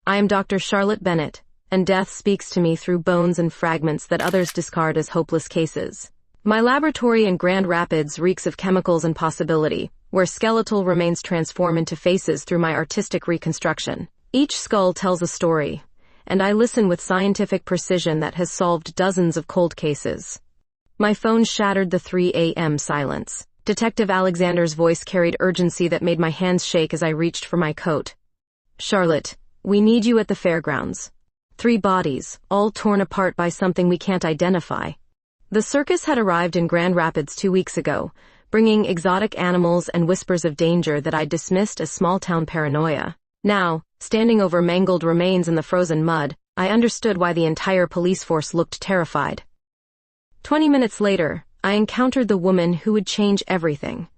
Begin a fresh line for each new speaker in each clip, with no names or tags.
I am Dr. Charlotte Bennett, and death speaks to me through bones and fragments that others discard as hopeless cases. My laboratory in Grand Rapids reeks of chemicals and possibility, where skeletal remains transform into faces through my artistic reconstruction. Each skull tells a story, and I listen with scientific precision that has solved dozens of cold cases. My phone shattered the 3 a.m. silence. Detective Alexander's voice carried urgency that made my hands shake as I reached for my coat. Charlotte, we need you at the fairgrounds. 3 bodies, all torn apart by something we can't identify. The circus had arrived in Grand Rapids 2 weeks ago, bringing exotic animals and whispers of danger that I dismissed as small-town paranoia. Now, standing over mangled remains in the frozen mud, I understood why the entire police force looked terrified. 20 minutes later, I encountered the woman who would change everything.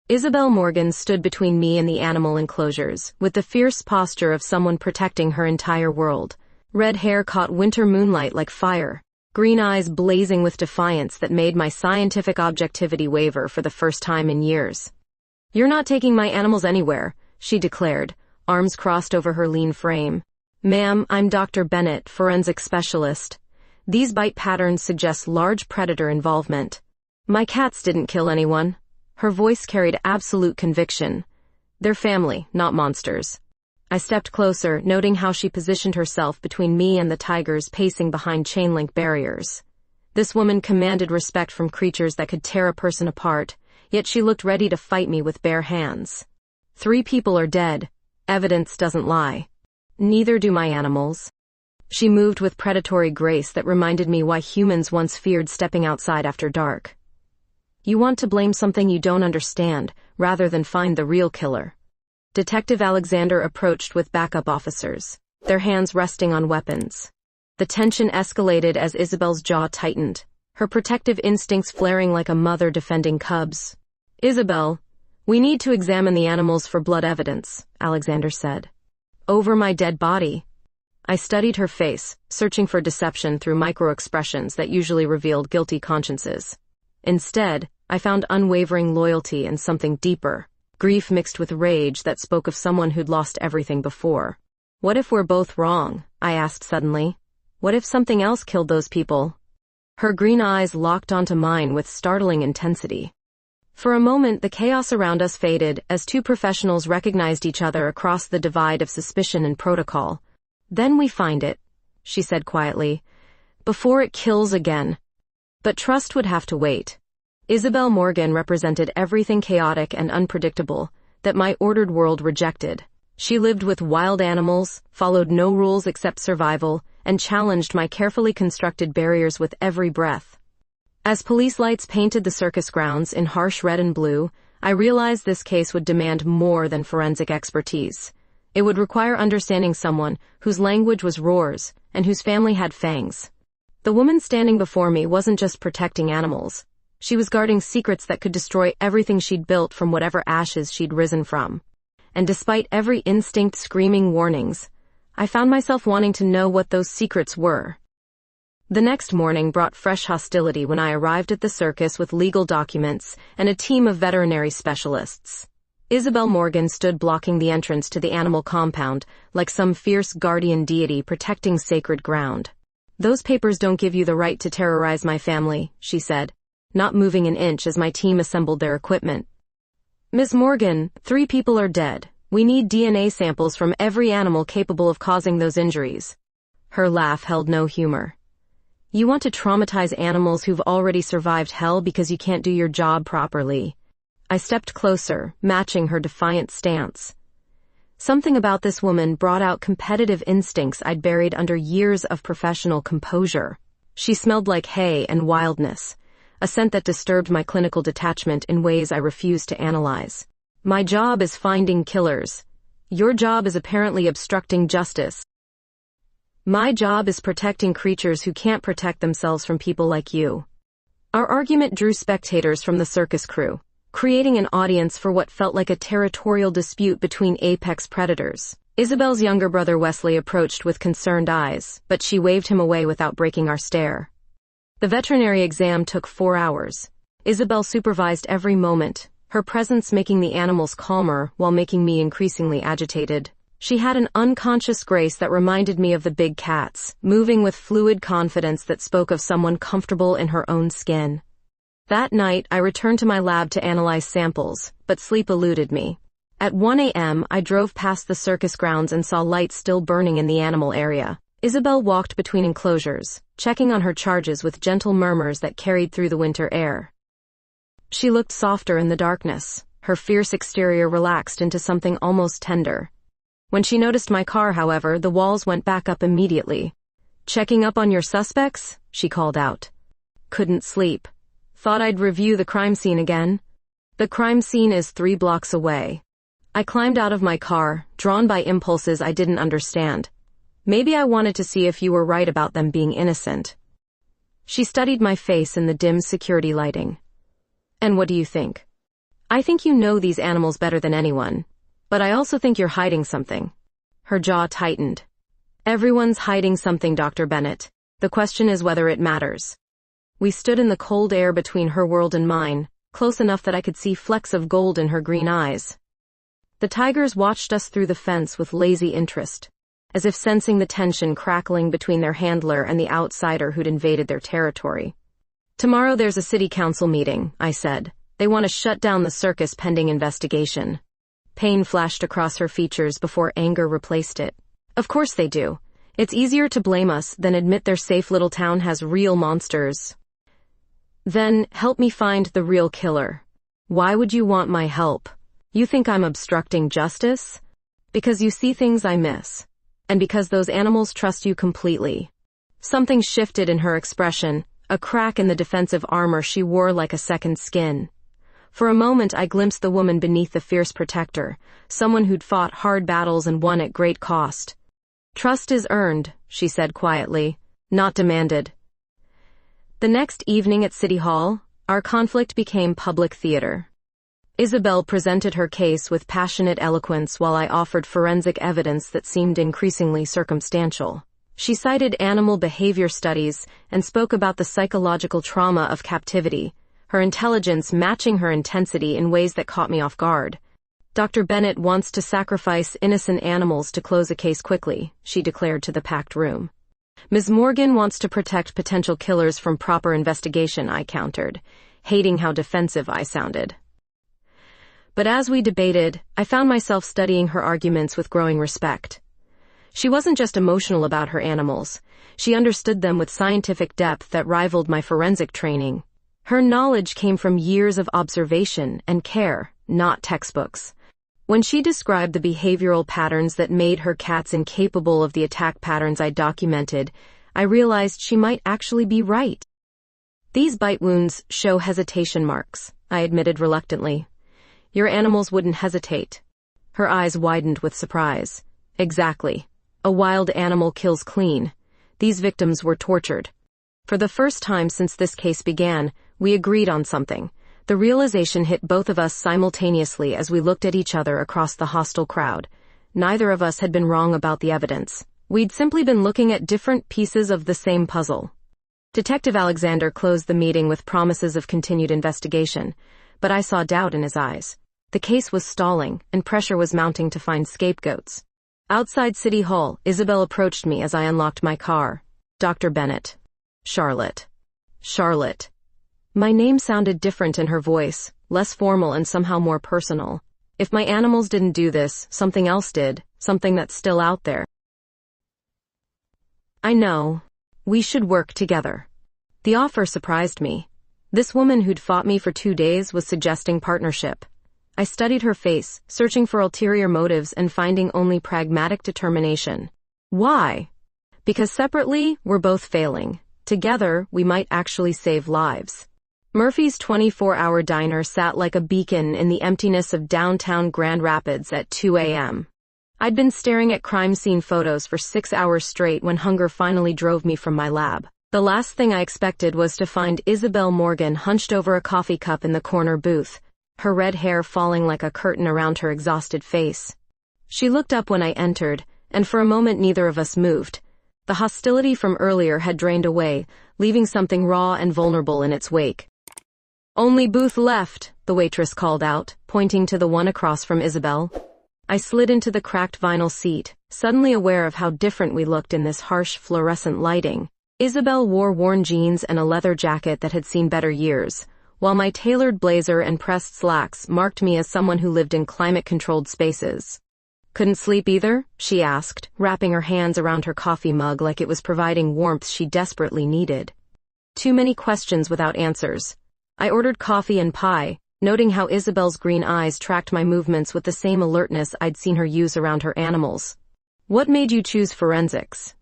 Isabel Morgan stood between me and the animal enclosures, with the fierce posture of someone protecting her entire world. Red hair caught winter moonlight like fire, green eyes blazing with defiance that made my scientific objectivity waver for the first time in years. "You're not taking my animals anywhere," she declared, arms crossed over her lean frame. "Ma'am, I'm Dr. Bennett, forensic specialist. These bite patterns suggest large predator involvement. My cats didn't kill anyone." Her voice carried absolute conviction. "They're family, not monsters." I stepped closer, noting how she positioned herself between me and the tigers pacing behind chain-link barriers. This woman commanded respect from creatures that could tear a person apart, yet she looked ready to fight me with bare hands. 3 people are dead. Evidence doesn't lie. Neither do my animals. She moved with predatory grace that reminded me why humans once feared stepping outside after dark. "You want to blame something you don't understand, rather than find the real killer." Detective Alexander approached with backup officers, their hands resting on weapons. The tension escalated as Isabel's jaw tightened, her protective instincts flaring like a mother defending cubs. "Isabel, we need to examine the animals for blood evidence," Alexander said. "Over my dead body." I studied her face, searching for deception through micro-expressions that usually revealed guilty consciences. Instead, I found unwavering loyalty and something deeper. Grief mixed with rage that spoke of someone who'd lost everything before. "What if we're both wrong?" I asked suddenly. "What if something else killed those people?" Her green eyes locked onto mine with startling intensity. For a moment, the chaos around us faded as 2 professionals recognized each other across the divide of suspicion and protocol. "Then we find it," she said quietly, "before it kills again." But trust would have to wait. Isabel Morgan represented everything chaotic and unpredictable that my ordered world rejected. She lived with wild animals, followed no rules except survival, and challenged my carefully constructed barriers with every breath. As police lights painted the circus grounds in harsh red and blue, I realized this case would demand more than forensic expertise. It would require understanding someone whose language was roars and whose family had fangs. The woman standing before me wasn't just protecting animals. She was guarding secrets that could destroy everything she'd built from whatever ashes she'd risen from. And despite every instinct screaming warnings, I found myself wanting to know what those secrets were. The next morning brought fresh hostility when I arrived at the circus with legal documents and a team of veterinary specialists. Isabel Morgan stood blocking the entrance to the animal compound like some fierce guardian deity protecting sacred ground. "Those papers don't give you the right to terrorize my family," she said, not moving an inch as my team assembled their equipment. "Ms. Morgan, 3 people are dead. We need DNA samples from every animal capable of causing those injuries." Her laugh held no humor. "You want to traumatize animals who've already survived hell because you can't do your job properly." I stepped closer, matching her defiant stance. Something about this woman brought out competitive instincts I'd buried under years of professional composure. She smelled like hay and wildness, a scent that disturbed my clinical detachment in ways I refused to analyze. "My job is finding killers. Your job is apparently obstructing justice. My job is protecting creatures who can't protect themselves from people like you." Our argument drew spectators from the circus crew, creating an audience for what felt like a territorial dispute between apex predators. Isabel's younger brother Wesley approached with concerned eyes, but she waved him away without breaking our stare. The veterinary exam took 4 hours. Isabel supervised every moment, her presence making the animals calmer while making me increasingly agitated. She had an unconscious grace that reminded me of the big cats, moving with fluid confidence that spoke of someone comfortable in her own skin. That night, I returned to my lab to analyze samples, but sleep eluded me. At 1 a.m., I drove past the circus grounds and saw lights still burning in the animal area. Isabel walked between enclosures, checking on her charges with gentle murmurs that carried through the winter air. She looked softer in the darkness, her fierce exterior relaxed into something almost tender. When she noticed my car, however, the walls went back up immediately. "Checking up on your suspects?" she called out. "Couldn't sleep. Thought I'd review the crime scene again." "The crime scene is 3 blocks away." I climbed out of my car, drawn by impulses I didn't understand. "Maybe I wanted to see if you were right about them being innocent." She studied my face in the dim security lighting. "And what do you think?" "I think you know these animals better than anyone. But I also think you're hiding something." Her jaw tightened. "Everyone's hiding something, Dr. Bennett. The question is whether it matters." We stood in the cold air between her world and mine, close enough that I could see flecks of gold in her green eyes. The tigers watched us through the fence with lazy interest, as if sensing the tension crackling between their handler and the outsider who'd invaded their territory. "Tomorrow there's a city council meeting," I said. "They want to shut down the circus pending investigation." Pain flashed across her features before anger replaced it. "Of course they do. It's easier to blame us than admit their safe little town has real monsters." "Then help me find the real killer." "Why would you want my help? You think I'm obstructing justice?" "Because you see things I miss. And because those animals trust you completely." Something shifted in her expression, a crack in the defensive armor she wore like a second skin. For a moment I glimpsed the woman beneath the fierce protector, someone who'd fought hard battles and won at great cost. "Trust is earned," she said quietly, "not demanded." The next evening at City Hall, our conflict became public theater. Isabel presented her case with passionate eloquence while I offered forensic evidence that seemed increasingly circumstantial. She cited animal behavior studies and spoke about the psychological trauma of captivity, her intelligence matching her intensity in ways that caught me off guard. "Dr. Bennett wants to sacrifice innocent animals to close a case quickly," she declared to the packed room. "Ms. Morgan wants to protect potential killers from proper investigation," I countered, hating how defensive I sounded. But as we debated, I found myself studying her arguments with growing respect. She wasn't just emotional about her animals. She understood them with scientific depth that rivaled my forensic training. Her knowledge came from years of observation and care, not textbooks. When she described the behavioral patterns that made her cats incapable of the attack patterns I documented, I realized she might actually be right. "These bite wounds show hesitation marks," I admitted reluctantly. "Your animals wouldn't hesitate." Her eyes widened with surprise. "Exactly. A wild animal kills clean. These victims were tortured." For the first time since this case began, we agreed on something. The realization hit both of us simultaneously as we looked at each other across the hostile crowd. Neither of us had been wrong about the evidence. We'd simply been looking at different pieces of the same puzzle. Detective Alexander closed the meeting with promises of continued investigation, but I saw doubt in his eyes. The case was stalling, and pressure was mounting to find scapegoats. Outside City Hall, Isabel approached me as I unlocked my car. "Dr. Bennett." "Charlotte." "Charlotte." My name sounded different in her voice, less formal and somehow more personal. If my animals didn't do this, something else did, something that's still out there. "I know. We should work together." The offer surprised me. This woman who'd fought me for 2 days was suggesting partnership. I studied her face, searching for ulterior motives and finding only pragmatic determination. Why? Because separately, we're both failing. Together, we might actually save lives. Murphy's 24-hour diner sat like a beacon in the emptiness of downtown Grand Rapids at 2 a.m. I'd been staring at crime scene photos for 6 hours straight when hunger finally drove me from my lab. The last thing I expected was to find Isabel Morgan hunched over a coffee cup in the corner booth, her red hair falling like a curtain around her exhausted face. She looked up when I entered, and for a moment neither of us moved. The hostility from earlier had drained away, leaving something raw and vulnerable in its wake. "Only booth left," the waitress called out, pointing to the one across from Isabel. I slid into the cracked vinyl seat, suddenly aware of how different we looked in this harsh fluorescent lighting. Isabel wore worn jeans and a leather jacket that had seen better years, while my tailored blazer and pressed slacks marked me as someone who lived in climate-controlled spaces. "Couldn't sleep either?" she asked, wrapping her hands around her coffee mug like it was providing warmth she desperately needed. Too many questions without answers. I ordered coffee and pie, noting how Isabel's green eyes tracked my movements with the same alertness I'd seen her use around her animals. "What made you choose forensics?"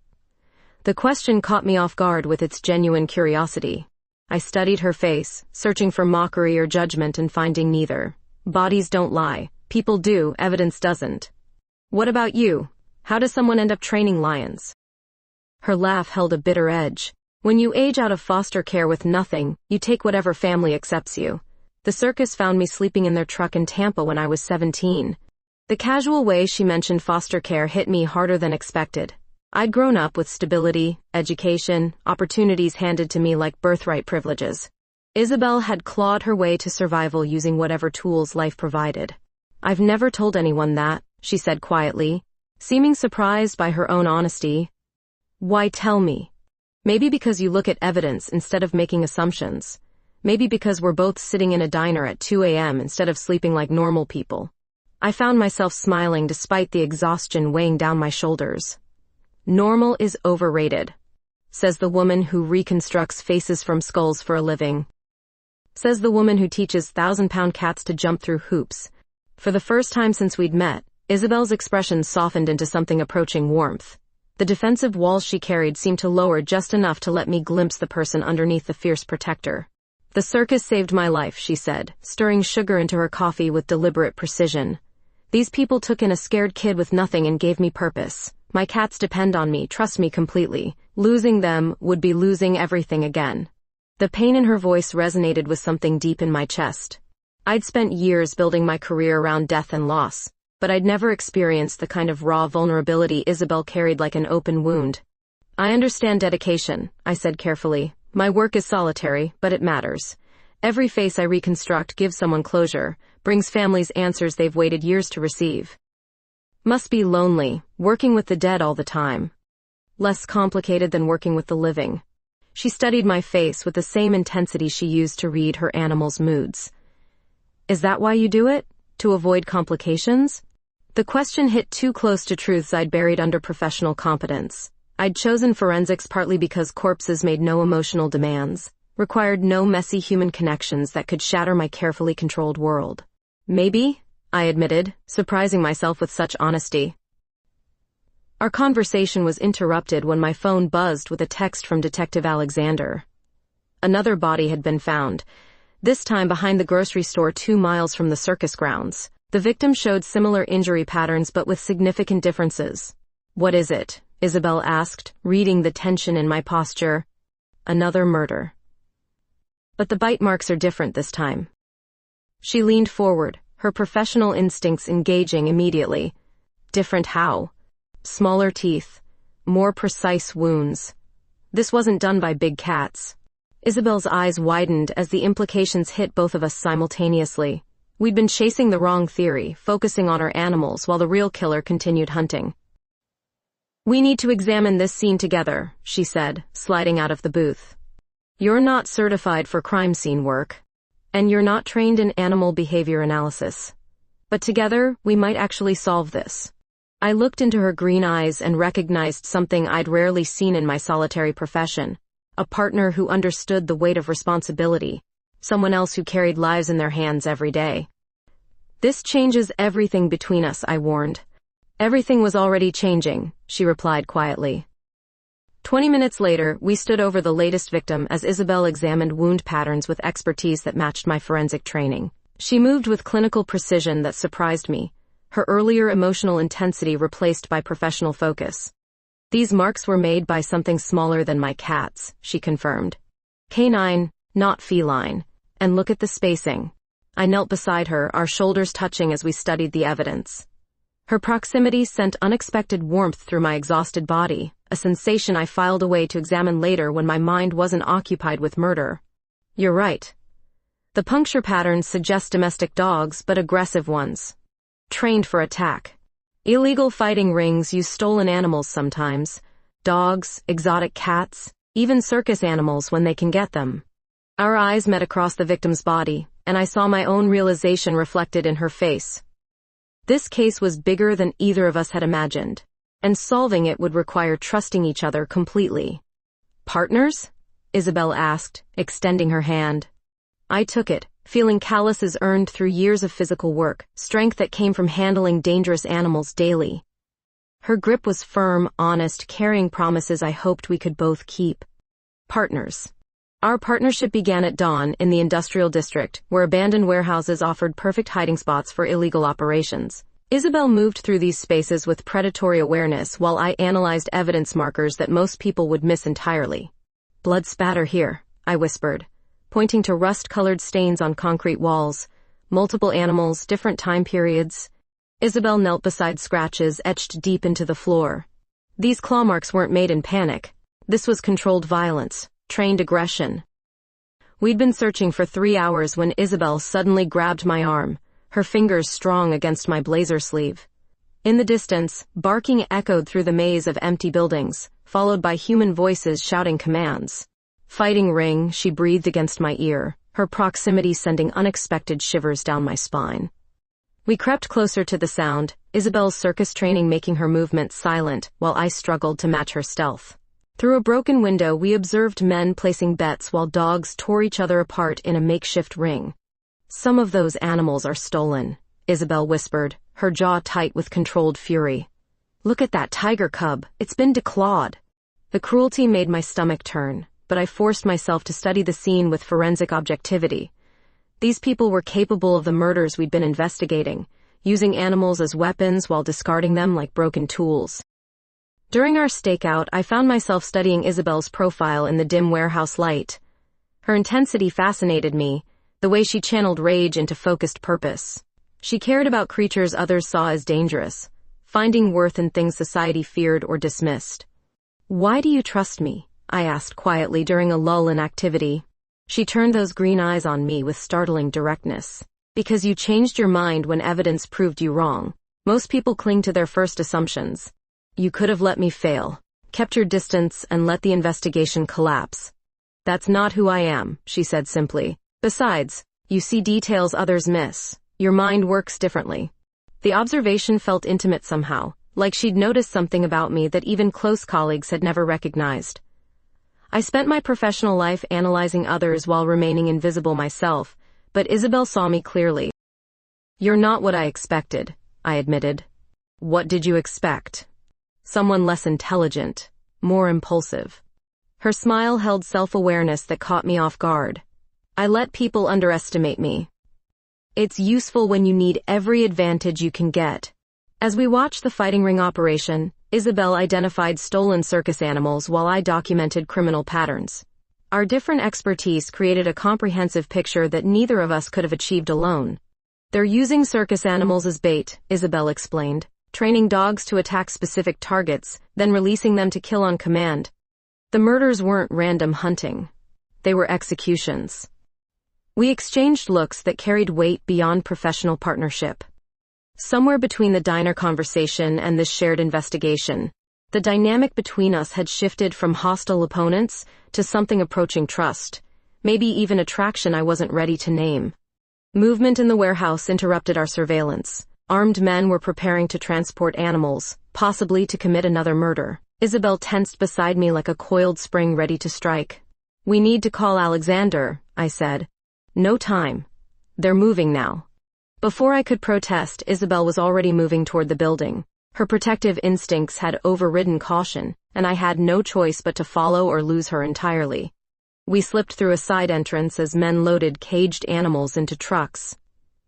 The question caught me off guard with its genuine curiosity. I studied her face, searching for mockery or judgment and finding neither. Bodies don't lie. People do, evidence doesn't. "What about you? How does someone end up training lions?" Her laugh held a bitter edge. "When you age out of foster care with nothing, you take whatever family accepts you. The circus found me sleeping in their truck in Tampa when I was 17. The casual way she mentioned foster care hit me harder than expected. I'd grown up with stability, education, opportunities handed to me like birthright privileges. Isabel had clawed her way to survival using whatever tools life provided. "I've never told anyone that," she said quietly, seeming surprised by her own honesty. "Why tell me?" "Maybe because you look at evidence instead of making assumptions. Maybe because we're both sitting in a diner at 2 a.m. instead of sleeping like normal people." I found myself smiling despite the exhaustion weighing down my shoulders. "Normal is overrated," says the woman who reconstructs faces from skulls for a living. Says the woman who teaches 1,000-pound cats to jump through hoops. For the first time since we'd met, Isabel's expression softened into something approaching warmth. The defensive walls she carried seemed to lower just enough to let me glimpse the person underneath the fierce protector. "The circus saved my life," she said, stirring sugar into her coffee with deliberate precision. "These people took in a scared kid with nothing and gave me purpose. My cats depend on me, trust me completely. Losing them would be losing everything again." The pain in her voice resonated with something deep in my chest. I'd spent years building my career around death and loss, but I'd never experienced the kind of raw vulnerability Isabel carried like an open wound. "I understand dedication," I said carefully. "My work is solitary, but it matters. Every face I reconstruct gives someone closure, brings families answers they've waited years to receive." "Must be lonely, working with the dead all the time." "Less complicated than working with the living." She studied my face with the same intensity she used to read her animals' moods. "Is that why you do it? To avoid complications?" The question hit too close to truths I'd buried under professional competence. I'd chosen forensics partly because corpses made no emotional demands, required no messy human connections that could shatter my carefully controlled world. "Maybe," I admitted, surprising myself with such honesty. Our conversation was interrupted when my phone buzzed with a text from Detective Alexander. Another body had been found, this time behind the grocery store 2 miles from the circus grounds. The victim showed similar injury patterns but with significant differences. "What is it?" Isabel asked, reading the tension in my posture. "Another murder. But the bite marks are different this time." She leaned forward, her professional instincts engaging immediately. "Different how?" "Smaller teeth. More precise wounds. This wasn't done by big cats." Isabel's eyes widened as the implications hit both of us simultaneously. We'd been chasing the wrong theory, focusing on our animals while the real killer continued hunting. "We need to examine this scene together," she said, sliding out of the booth. "You're not certified for crime scene work, and you're not trained in animal behavior analysis. But together, we might actually solve this." I looked into her green eyes and recognized something I'd rarely seen in my solitary profession. A partner who understood the weight of responsibility. Someone else who carried lives in their hands every day. "This changes everything between us," I warned. "Everything was already changing," she replied quietly. 20 minutes later, we stood over the latest victim as Isabel examined wound patterns with expertise that matched my forensic training. She moved with clinical precision that surprised me, her earlier emotional intensity replaced by professional focus. "These marks were made by something smaller than my cats," she confirmed. "Canine, not feline. And look at the spacing." I knelt beside her, our shoulders touching as we studied the evidence. Her proximity sent unexpected warmth through my exhausted body, a sensation I filed away to examine later when my mind wasn't occupied with murder. "You're right. The puncture patterns suggest domestic dogs, but aggressive ones. trained for attack. Illegal fighting rings use stolen animals sometimes. Dogs, exotic cats, even circus animals when they can get them. Our eyes met across the victim's body, and I saw my own realization reflected in her face. This case was bigger than either of us had imagined, and solving it would require trusting each other completely. Partners? Isabel asked, extending her hand. I took it, feeling calluses earned through years of physical work, strength that came from handling dangerous animals daily. Her grip was firm, honest, carrying promises I hoped we could both keep. Partners. Our partnership began at dawn in the industrial district, where abandoned warehouses offered perfect hiding spots for illegal operations. Isabel moved through these spaces with predatory awareness while I analyzed evidence markers that most people would miss entirely. Blood spatter here, I whispered, pointing to rust-colored stains on concrete walls, multiple animals, different time periods. Isabel knelt beside scratches etched deep into the floor. These claw marks weren't made in panic. This was controlled violence, trained aggression. We'd been searching for 3 hours when Isabel suddenly grabbed my arm, her fingers strong against my blazer sleeve. In the distance, barking echoed through the maze of empty buildings, followed by human voices shouting commands. Fighting ring, she breathed against my ear, her proximity sending unexpected shivers down my spine. We crept closer to the sound, Isabel's circus training making her movements silent while I struggled to match her stealth. Through a broken window, we observed men placing bets while dogs tore each other apart in a makeshift ring. Some of those animals are stolen, Isabel whispered, her jaw tight with controlled fury. Look at that tiger cub, it's been declawed. The cruelty made my stomach turn, but I forced myself to study the scene with forensic objectivity. These people were capable of the murders we'd been investigating, using animals as weapons while discarding them like broken tools. During our stakeout, I found myself studying Isabel's profile in the dim warehouse light. Her intensity fascinated me, the way she channeled rage into focused purpose. She cared about creatures others saw as dangerous, finding worth in things society feared or dismissed. Why do you trust me? I asked quietly during a lull in activity. She turned those green eyes on me with startling directness. Because you changed your mind when evidence proved you wrong. Most people cling to their first assumptions. You could have let me fail, kept your distance, and let the investigation collapse. That's not who I am, she said simply. Besides, you see details others miss. Your mind works differently. The observation felt intimate somehow, like she'd noticed something about me that even close colleagues had never recognized. I spent my professional life analyzing others while remaining invisible myself, but Isabel saw me clearly. You're not what I expected, I admitted. What did you expect? Someone less intelligent, more impulsive. Her smile held self-awareness that caught me off guard. I let people underestimate me. It's useful when you need every advantage you can get. As we watched the fighting ring operation, Isabel identified stolen circus animals while I documented criminal patterns. Our different expertise created a comprehensive picture that neither of us could have achieved alone. They're using circus animals as bait, Isabel explained, training dogs to attack specific targets, then releasing them to kill on command. The murders weren't random hunting. They were executions. We exchanged looks that carried weight beyond professional partnership. Somewhere between the diner conversation and this shared investigation, the dynamic between us had shifted from hostile opponents to something approaching trust, maybe even attraction I wasn't ready to name. Movement in the warehouse interrupted our surveillance. Armed men were preparing to transport animals, possibly to commit another murder. Isabel tensed beside me like a coiled spring ready to strike. We need to call Alexander, I said. No time. They're moving now. Before I could protest, Isabel was already moving toward the building. Her protective instincts had overridden caution, and I had no choice but to follow or lose her entirely. We slipped through a side entrance as men loaded caged animals into trucks.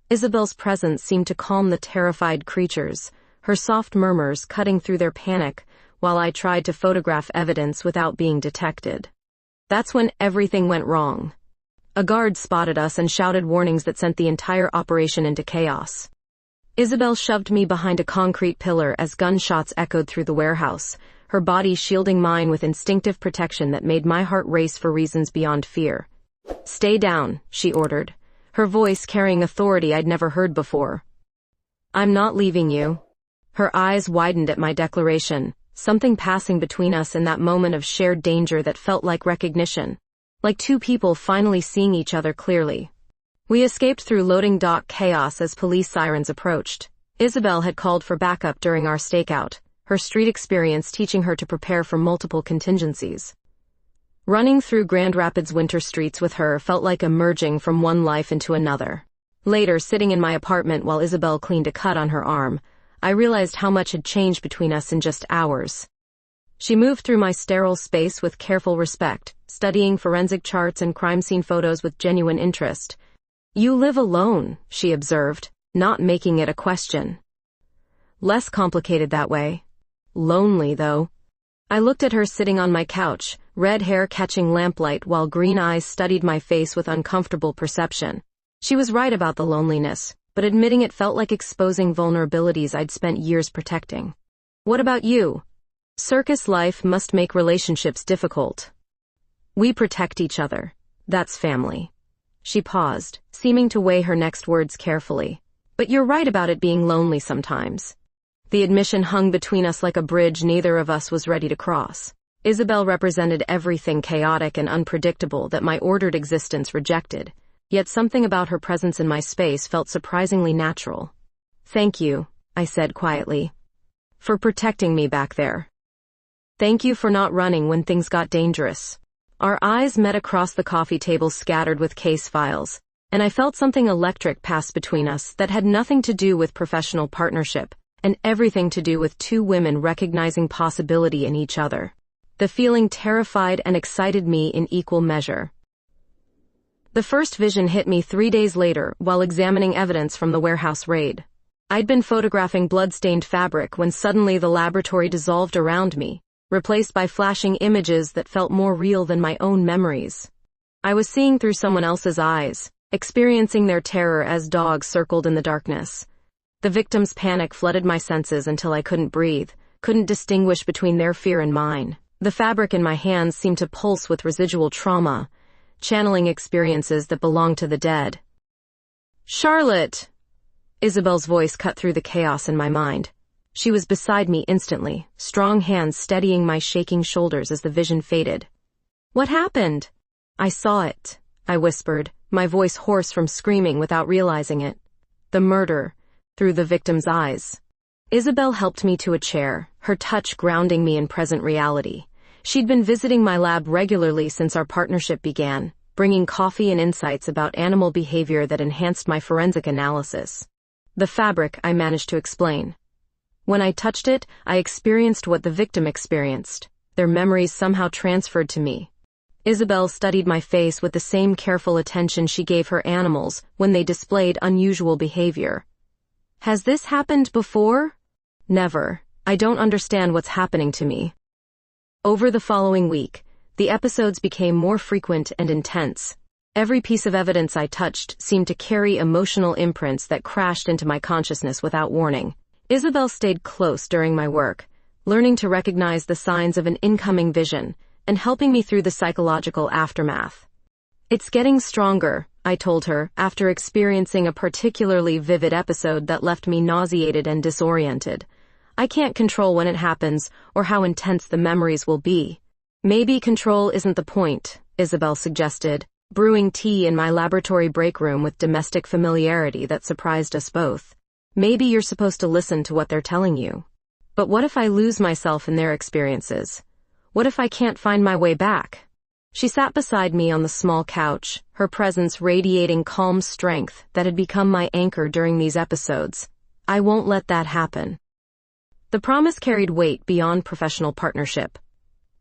Isabel's presence seemed to calm the terrified creatures, her soft murmurs cutting through their panic while I tried to photograph evidence without being detected. That's when everything went wrong. A guard spotted us and shouted warnings that sent the entire operation into chaos. Isabel shoved me behind a concrete pillar as gunshots echoed through the warehouse, her body shielding mine with instinctive protection that made my heart race for reasons beyond fear. Stay down, she ordered, her voice carrying authority I'd never heard before. I'm not leaving you. Her eyes widened at my declaration, something passing between us in that moment of shared danger that felt like recognition. Like two people finally seeing each other clearly. We escaped through loading dock chaos as police sirens approached. Isabel had called for backup during our stakeout, her street experience teaching her to prepare for multiple contingencies. Running through Grand Rapids winter streets with her felt like emerging from one life into another. Later, sitting in my apartment while Isabel cleaned a cut on her arm, I realized how much had changed between us in just hours. She moved through my sterile space with careful respect, studying forensic charts and crime scene photos with genuine interest. "You live alone," she observed, not making it a question. "Less complicated that way. Lonely, though." I looked at her sitting on my couch, red hair catching lamplight while green eyes studied my face with uncomfortable perception. She was right about the loneliness, but admitting it felt like exposing vulnerabilities I'd spent years protecting. "What about you?" "Circus life must make relationships difficult. We protect each other. That's family." She paused, seeming to weigh her next words carefully. "But you're right about it being lonely sometimes." The admission hung between us like a bridge neither of us was ready to cross. Isabel represented everything chaotic and unpredictable that my ordered existence rejected, yet something about her presence in my space felt surprisingly natural. "Thank you," I said quietly, "for protecting me back there. Thank you for not running when things got dangerous." Our eyes met across the coffee table scattered with case files, and I felt something electric pass between us that had nothing to do with professional partnership, and everything to do with two women recognizing possibility in each other. The feeling terrified and excited me in equal measure. The first vision hit me 3 days later while examining evidence from the warehouse raid. I'd been photographing blood-stained fabric when suddenly the laboratory dissolved around me, replaced by flashing images that felt more real than my own memories. I was seeing through someone else's eyes, experiencing their terror as dogs circled in the darkness. The victim's panic flooded my senses until I couldn't breathe, couldn't distinguish between their fear and mine. The fabric in my hands seemed to pulse with residual trauma, channeling experiences that belonged to the dead. "Charlotte!" Isabel's voice cut through the chaos in my mind. She was beside me instantly, strong hands steadying my shaking shoulders as the vision faded. "What happened?" "I saw it," I whispered, my voice hoarse from screaming without realizing it. "The murder, through the victim's eyes." Isabel helped me to a chair, her touch grounding me in present reality. She'd been visiting my lab regularly since our partnership began, bringing coffee and insights about animal behavior that enhanced my forensic analysis. "The fabric," I managed to explain. "When I touched it, I experienced what the victim experienced. Their memories somehow transferred to me." Isabel studied my face with the same careful attention she gave her animals when they displayed unusual behavior. "Has this happened before?" "Never. I don't understand what's happening to me." Over the following week, the episodes became more frequent and intense. Every piece of evidence I touched seemed to carry emotional imprints that crashed into my consciousness without warning. Isabel stayed close during my work, learning to recognize the signs of an incoming vision and helping me through the psychological aftermath. "It's getting stronger," I told her, after experiencing a particularly vivid episode that left me nauseated and disoriented. "I can't control when it happens or how intense the memories will be." "Maybe control isn't the point," Isabel suggested, brewing tea in my laboratory break room with domestic familiarity that surprised us both. "Maybe you're supposed to listen to what they're telling you. But what if I lose myself in their experiences? What if I can't find my way back?" She sat beside me on the small couch, her presence radiating calm strength that had become my anchor during these episodes. "I won't let that happen." The promise carried weight beyond professional partnership.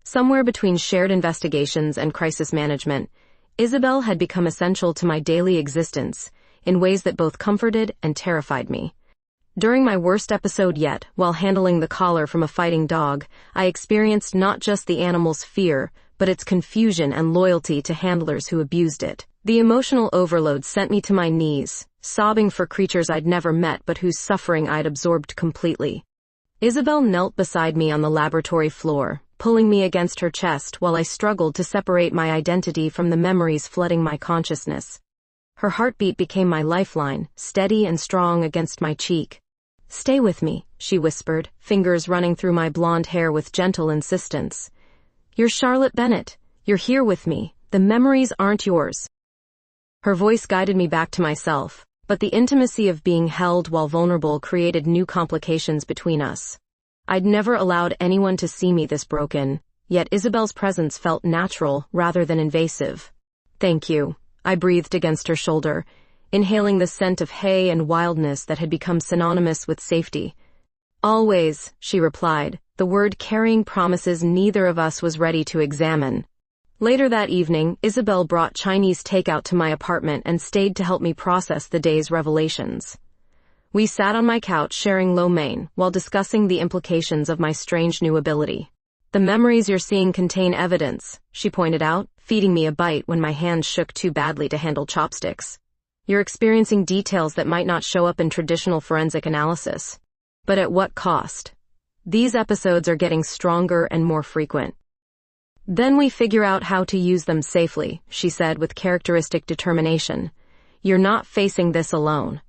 Somewhere between shared investigations and crisis management, Isabel had become essential to my daily existence in ways that both comforted and terrified me. During my worst episode yet, while handling the collar from a fighting dog, I experienced not just the animal's fear, but its confusion and loyalty to handlers who abused it. The emotional overload sent me to my knees, sobbing for creatures I'd never met but whose suffering I'd absorbed completely. Isabel knelt beside me on the laboratory floor, pulling me against her chest while I struggled to separate my identity from the memories flooding my consciousness. Her heartbeat became my lifeline, steady and strong against my cheek. Stay with me, she whispered, fingers running through my blonde hair with gentle insistence. You're Charlotte Bennett. You're here with me. The memories aren't yours. Her voice guided me back to myself, but the intimacy of being held while vulnerable created new complications between us. I'd never allowed anyone to see me this broken, yet Isabel's presence felt natural rather than invasive. Thank you, I breathed against her shoulder, inhaling the scent of hay and wildness that had become synonymous with safety. Always, she replied, the word carrying promises neither of us was ready to examine. Later that evening, Isabel brought Chinese takeout to my apartment and stayed to help me process the day's revelations. We sat on my couch sharing lo mein while discussing the implications of my strange new ability. The memories you're seeing contain evidence, she pointed out, feeding me a bite when my hands shook too badly to handle chopsticks. You're experiencing details that might not show up in traditional forensic analysis. But at what cost? These episodes are getting stronger and more frequent. Then we figure out how to use them safely, she said with characteristic determination. You're not facing this alone.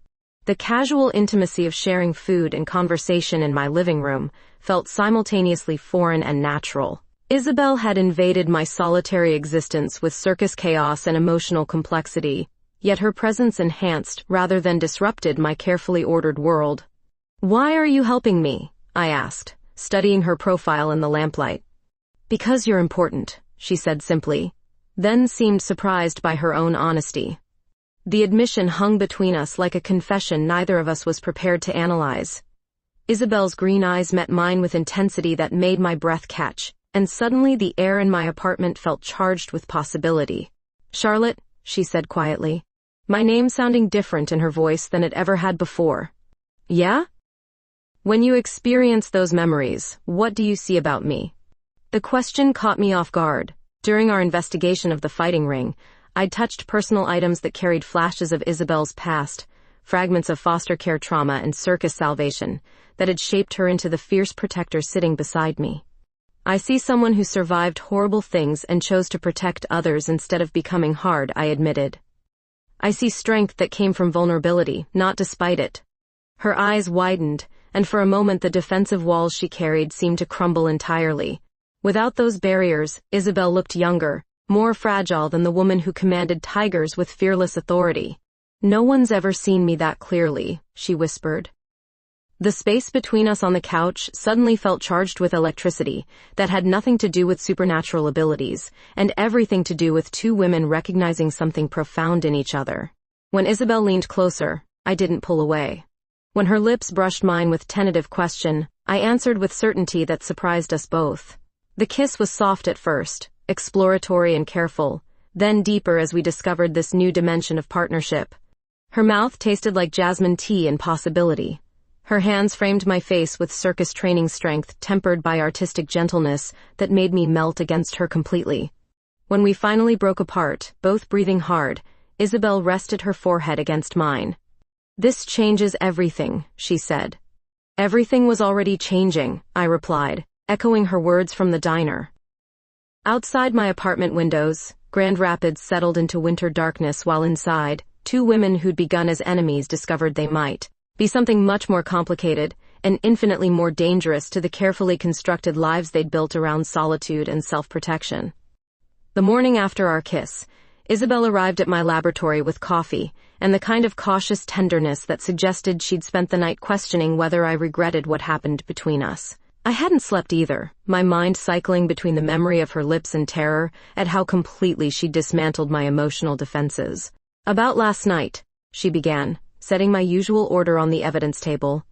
The casual intimacy of sharing food and conversation in my living room felt simultaneously foreign and natural. Isabel had invaded my solitary existence with circus chaos and emotional complexity, yet her presence enhanced rather than disrupted my carefully ordered world. Why are you helping me? I asked, studying her profile in the lamplight. Because you're important, she said simply, then seemed surprised by her own honesty. The admission hung between us like a confession neither of us was prepared to analyze. Isabel's green eyes met mine with intensity that made my breath catch, and suddenly the air in my apartment felt charged with possibility. Charlotte, she said quietly, my name sounding different in her voice than it ever had before. Yeah? When you experience those memories, what do you see about me? The question caught me off guard. During our investigation of the fighting ring, I'd touched personal items that carried flashes of Isabel's past, fragments of foster care trauma and circus salvation, that had shaped her into the fierce protector sitting beside me. I see someone who survived horrible things and chose to protect others instead of becoming hard, I admitted. I see strength that came from vulnerability, not despite it. Her eyes widened, and for a moment the defensive walls she carried seemed to crumble entirely. Without those barriers, Isabel looked younger, more fragile than the woman who commanded tigers with fearless authority. No one's ever seen me that clearly, she whispered. The space between us on the couch suddenly felt charged with electricity that had nothing to do with supernatural abilities, and everything to do with two women recognizing something profound in each other. When Isabel leaned closer, I didn't pull away. When her lips brushed mine with tentative question, I answered with certainty that surprised us both. The kiss was soft at first, exploratory and careful, then deeper as we discovered this new dimension of partnership. Her mouth tasted like jasmine tea and possibility. Her hands framed my face with circus training strength tempered by artistic gentleness that made me melt against her completely. When we finally broke apart, both breathing hard, Isabel rested her forehead against mine. This changes everything, she said. Everything was already changing, I replied, echoing her words from the diner. Outside my apartment windows, Grand Rapids settled into winter darkness while inside, two women who'd begun as enemies discovered they might be something much more complicated and infinitely more dangerous to the carefully constructed lives they'd built around solitude and self-protection. The morning after our kiss, Isabel arrived at my laboratory with coffee and the kind of cautious tenderness that suggested she'd spent the night questioning whether I regretted what happened between us. I hadn't slept either, my mind cycling between the memory of her lips and terror at how completely she'd dismantled my emotional defenses. About last night, she began, setting my usual order on the evidence table.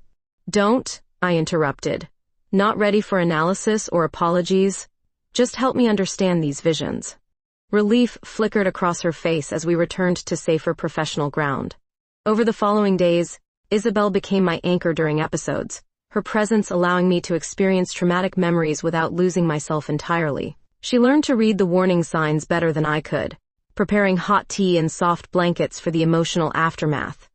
Don't, I interrupted. Not ready for analysis or apologies. Just help me understand these visions. Relief flickered across her face as we returned to safer professional ground. Over the following days, Isabel became my anchor during episodes, her presence allowing me to experience traumatic memories without losing myself entirely. She learned to read the warning signs better than I could, preparing hot tea and soft blankets for the emotional aftermath.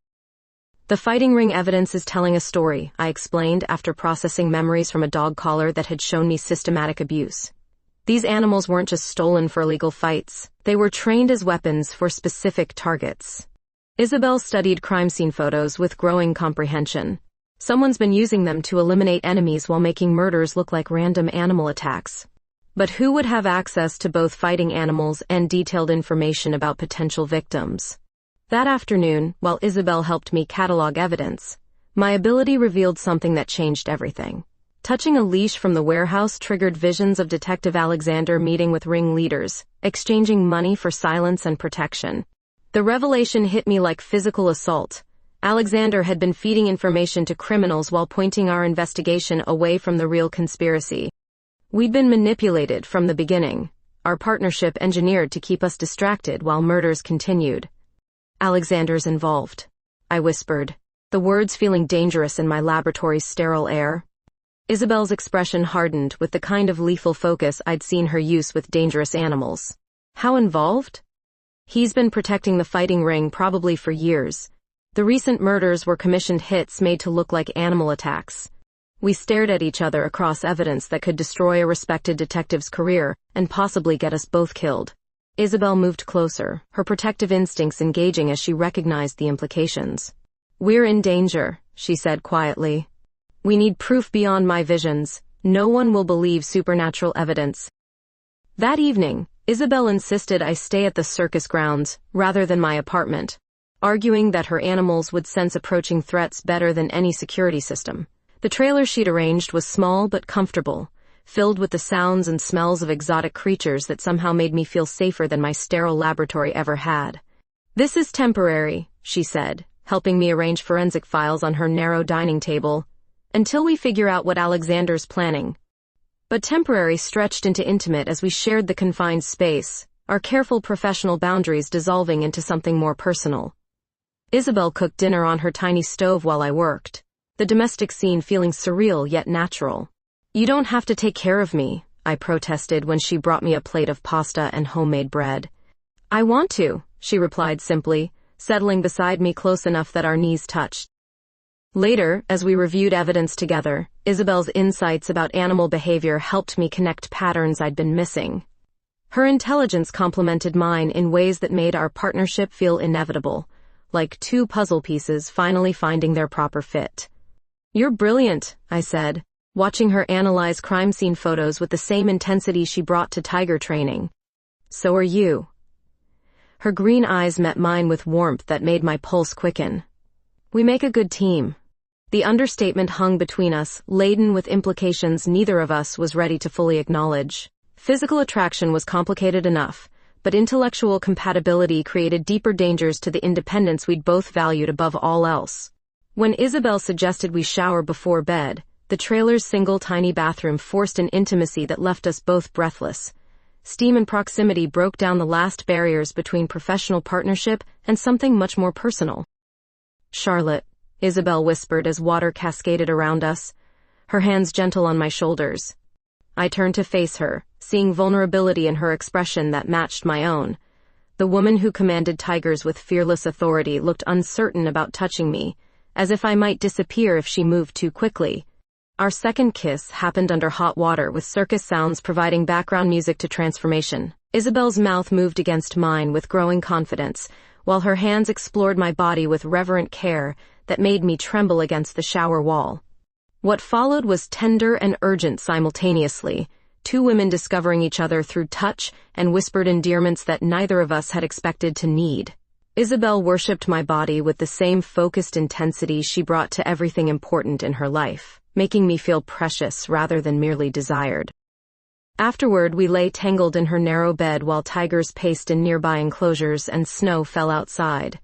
The fighting ring evidence is telling a story, I explained after processing memories from a dog collar that had shown me systematic abuse. These animals weren't just stolen for illegal fights, they were trained as weapons for specific targets. Isabel studied crime scene photos with growing comprehension. Someone's been using them to eliminate enemies while making murders look like random animal attacks. But who would have access to both fighting animals and detailed information about potential victims? That afternoon, while Isabel helped me catalog evidence, my ability revealed something that changed everything. Touching a leash from the warehouse triggered visions of Detective Alexander meeting with ringleaders, exchanging money for silence and protection. The revelation hit me like physical assault. Alexander had been feeding information to criminals while pointing our investigation away from the real conspiracy. We'd been manipulated from the beginning, our partnership engineered to keep us distracted while murders continued. Alexander's involved, I whispered, the words feeling dangerous in my laboratory's sterile air. Isabel's expression hardened with the kind of lethal focus I'd seen her use with dangerous animals. How involved? He's been protecting the fighting ring probably for years. The recent murders were commissioned hits made to look like animal attacks. We stared at each other across evidence that could destroy a respected detective's career and possibly get us both killed. Isabel moved closer, her protective instincts engaging as she recognized the implications. We're in danger, she said quietly. We need proof beyond my visions. No one will believe supernatural evidence. That evening, Isabel insisted I stay at the circus grounds rather than my apartment, arguing that her animals would sense approaching threats better than any security system. The trailer she'd arranged was small but comfortable, filled with the sounds and smells of exotic creatures that somehow made me feel safer than my sterile laboratory ever had. This is temporary, she said, helping me arrange forensic files on her narrow dining table, until we figure out what Alexander's planning. But temporary stretched into intimate as we shared the confined space, our careful professional boundaries dissolving into something more personal. Isabel cooked dinner on her tiny stove while I worked, the domestic scene feeling surreal yet natural. You don't have to take care of me, I protested when she brought me a plate of pasta and homemade bread. I want to, she replied simply, settling beside me close enough that our knees touched. Later, as we reviewed evidence together, Isabel's insights about animal behavior helped me connect patterns I'd been missing. Her intelligence complemented mine in ways that made our partnership feel inevitable, like two puzzle pieces finally finding their proper fit. You're brilliant, I said, watching her analyze crime scene photos with the same intensity she brought to tiger training. So are you. Her green eyes met mine with warmth that made my pulse quicken. We make a good team. The understatement hung between us, laden with implications neither of us was ready to fully acknowledge. Physical attraction was complicated enough, but intellectual compatibility created deeper dangers to the independence we'd both valued above all else. When Isabel suggested we shower before bed, the trailer's single tiny bathroom forced an intimacy that left us both breathless. Steam and proximity broke down the last barriers between professional partnership and something much more personal. Charlotte, Isabel whispered as water cascaded around us, her hands gentle on my shoulders. I turned to face her, seeing vulnerability in her expression that matched my own. The woman who commanded tigers with fearless authority looked uncertain about touching me, as if I might disappear if she moved too quickly. Our second kiss happened under hot water with circus sounds providing background music to transformation. Isabel's mouth moved against mine with growing confidence, while her hands explored my body with reverent care that made me tremble against the shower wall. What followed was tender and urgent simultaneously, two women discovering each other through touch and whispered endearments that neither of us had expected to need. Isabel worshipped my body with the same focused intensity she brought to everything important in her life, making me feel precious rather than merely desired. Afterward, we lay tangled in her narrow bed while tigers paced in nearby enclosures and snow fell outside.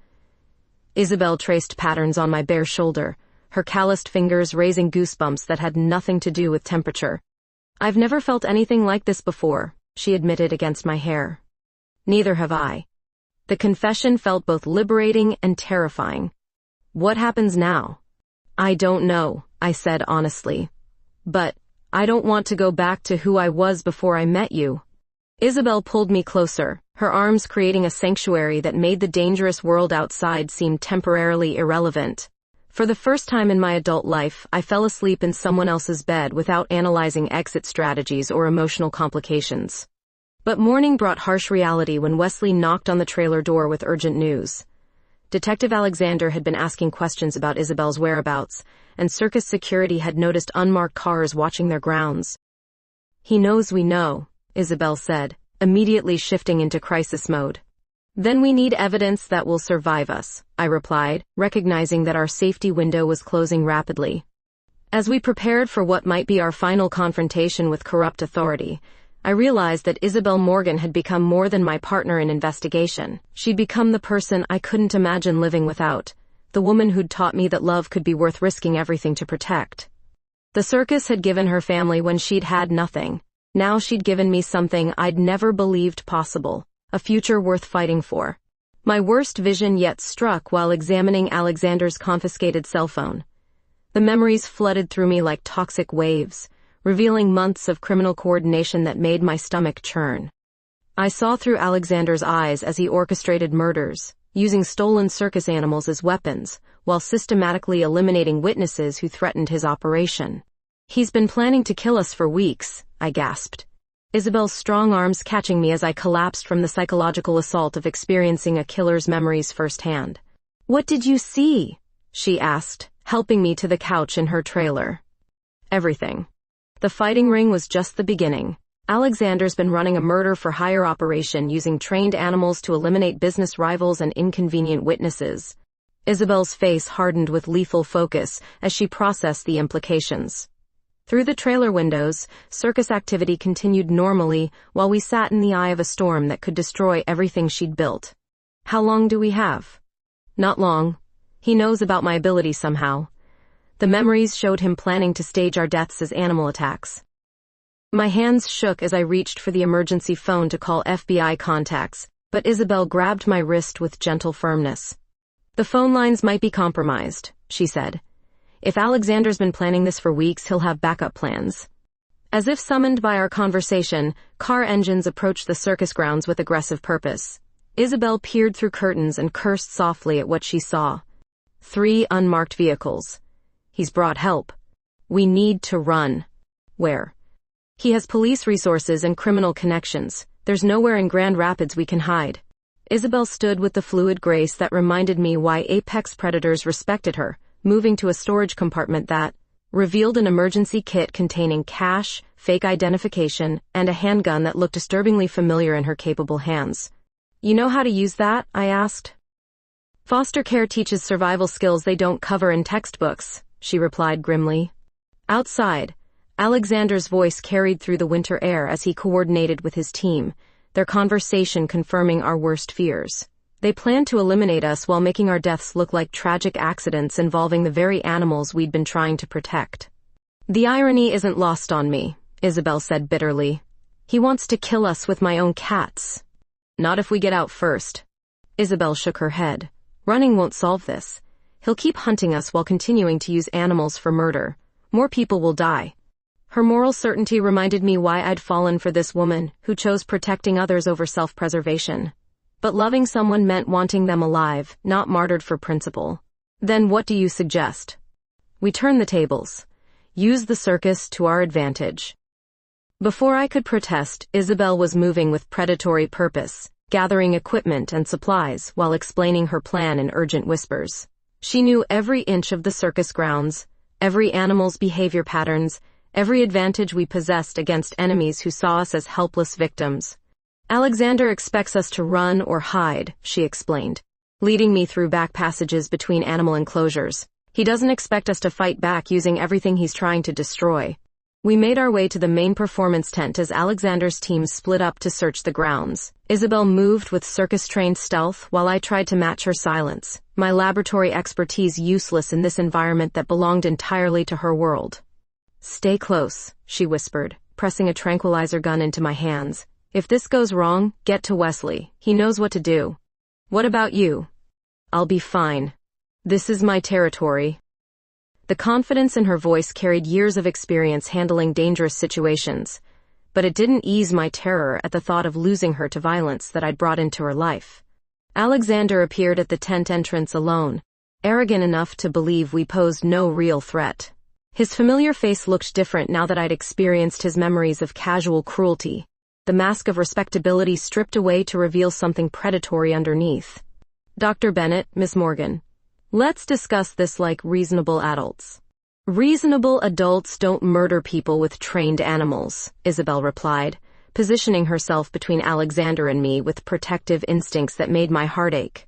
Isabel traced patterns on my bare shoulder, her calloused fingers raising goosebumps that had nothing to do with temperature. I've never felt anything like this before, she admitted against my hair. Neither have I. The confession felt both liberating and terrifying. What happens now? I don't know, I said honestly. But I don't want to go back to who I was before I met you. Isabel pulled me closer, her arms creating a sanctuary that made the dangerous world outside seem temporarily irrelevant. For the first time in my adult life, I fell asleep in someone else's bed without analyzing exit strategies or emotional complications. But morning brought harsh reality when Wesley knocked on the trailer door with urgent news. Detective Alexander had been asking questions about Isabel's whereabouts, and circus security had noticed unmarked cars watching their grounds. "He knows we know," Isabel said, immediately shifting into crisis mode. "Then we need evidence that will survive us," I replied, recognizing that our safety window was closing rapidly. As we prepared for what might be our final confrontation with corrupt authority, I realized that Isabel Morgan had become more than my partner in investigation. She'd become the person I couldn't imagine living without, the woman who'd taught me that love could be worth risking everything to protect. The circus had given her family when she'd had nothing. Now she'd given me something I'd never believed possible, a future worth fighting for. My worst vision yet struck while examining Alexander's confiscated cell phone. The memories flooded through me like toxic waves, revealing months of criminal coordination that made my stomach churn. I saw through Alexander's eyes as he orchestrated murders, using stolen circus animals as weapons, while systematically eliminating witnesses who threatened his operation. "He's been planning to kill us for weeks," I gasped, Isabel's strong arms catching me as I collapsed from the psychological assault of experiencing a killer's memories firsthand. "What did you see?" she asked, helping me to the couch in her trailer. "Everything. The fighting ring was just the beginning. Alexander's been running a murder-for-hire operation using trained animals to eliminate business rivals and inconvenient witnesses." Isabel's face hardened with lethal focus as she processed the implications. Through the trailer windows, circus activity continued normally while we sat in the eye of a storm that could destroy everything she'd built. "How long do we have?" "Not long. He knows about my ability somehow. The memories showed him planning to stage our deaths as animal attacks." My hands shook as I reached for the emergency phone to call FBI contacts, but Isabel grabbed my wrist with gentle firmness. "The phone lines might be compromised," she said. "If Alexander's been planning this for weeks, he'll have backup plans." As if summoned by our conversation, car engines approached the circus grounds with aggressive purpose. Isabel peered through curtains and cursed softly at what she saw. 3 unmarked vehicles. "He's brought help. We need to run." "Where?" "He has police resources and criminal connections. There's nowhere in Grand Rapids we can hide." Isabel stood with the fluid grace that reminded me why apex predators respected her, moving to a storage compartment that revealed an emergency kit containing cash, fake identification, and a handgun that looked disturbingly familiar in her capable hands. "You know how to use that?" I asked. "Foster care teaches survival skills they don't cover in textbooks," she replied grimly. Outside, Alexander's voice carried through the winter air as he coordinated with his team, their conversation confirming our worst fears. They planned to eliminate us while making our deaths look like tragic accidents involving the very animals we'd been trying to protect. "The irony isn't lost on me," Isabel said bitterly. "He wants to kill us with my own cats." "Not if we get out first." Isabel shook her head. "Running won't solve this. He'll keep hunting us while continuing to use animals for murder. More people will die." Her moral certainty reminded me why I'd fallen for this woman, who chose protecting others over self-preservation. But loving someone meant wanting them alive, not martyred for principle. "Then what do you suggest?" "We turn the tables. Use the circus to our advantage." Before I could protest, Isabel was moving with predatory purpose, gathering equipment and supplies while explaining her plan in urgent whispers. She knew every inch of the circus grounds, every animal's behavior patterns, every advantage we possessed against enemies who saw us as helpless victims. "Alexander expects us to run or hide," she explained, leading me through back passages between animal enclosures. "He doesn't expect us to fight back using everything he's trying to destroy." We made our way to the main performance tent as Alexander's team split up to search the grounds. Isabel moved with circus-trained stealth while I tried to match her silence, my laboratory expertise useless in this environment that belonged entirely to her world. "Stay close," she whispered, pressing a tranquilizer gun into my hands. "If this goes wrong, get to Wesley. He knows what to do." "What about you?" "I'll be fine. This is my territory." The confidence in her voice carried years of experience handling dangerous situations, but it didn't ease my terror at the thought of losing her to violence that I'd brought into her life. Alexander appeared at the tent entrance alone, arrogant enough to believe we posed no real threat. His familiar face looked different now that I'd experienced his memories of casual cruelty, the mask of respectability stripped away to reveal something predatory underneath. "Dr. Bennett, Miss Morgan. Let's discuss this like reasonable adults." Reasonable adults don't murder people with trained animals, Isabel replied, positioning herself between Alexander and me with protective instincts that made my heart ache.